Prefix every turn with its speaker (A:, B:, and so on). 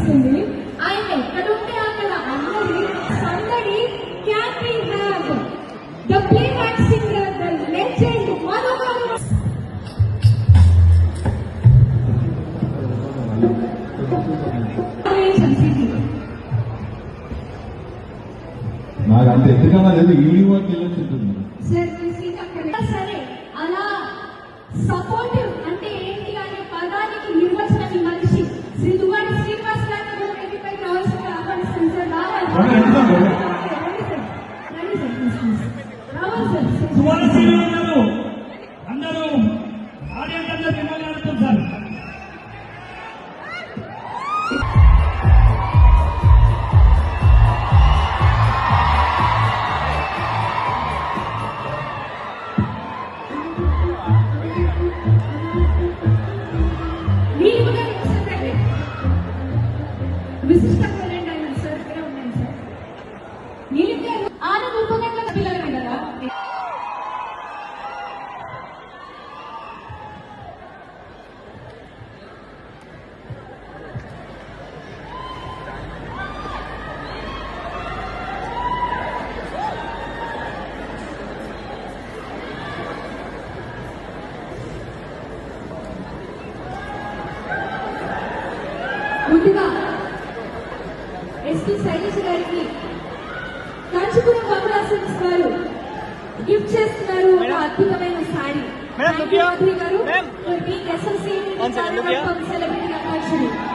A: అనిపిస్తుంది. ఆయన ఎక్కడుంటే అక్కడ అందరి సందడి can we have the playback singer the legend Manohar.
B: నాకు అంత ఎత్తుగా లేదు, ఈవినింగ్ వరకు వెళ్ళొచ్చుంటుంది
A: సరే. అలా సపోర్టివ్ అంటే ఏంటి అనే పదానికి నిర్వచనం మనిషి శ్రీ దువ్వాడ శ్రీనివాస్ గారిని వేదికపై రావాల్సిందిగా ఆహ్వానిస్తాను సార్.
C: అందరూ ఆడియన్స్ అందరూ మిమ్మల్ని అడుగుతుంది సార్.
A: విశిష్టమైన సార్ ఇక్కడ ఉన్నాయి సార్. నీళ్ళు గారు ఆనంద ఉపగంగా పిల్లలు కదా. ముందుగా ఎస్పీ శైలజ గారికి కంచుకున్న బంగ్లాసన్స్ గారు గిఫ్ట్ చేస్తున్నారు ఒక అద్భుతమైన సారీ. గారు సెలబ్రిటీ అవార్డ్స్.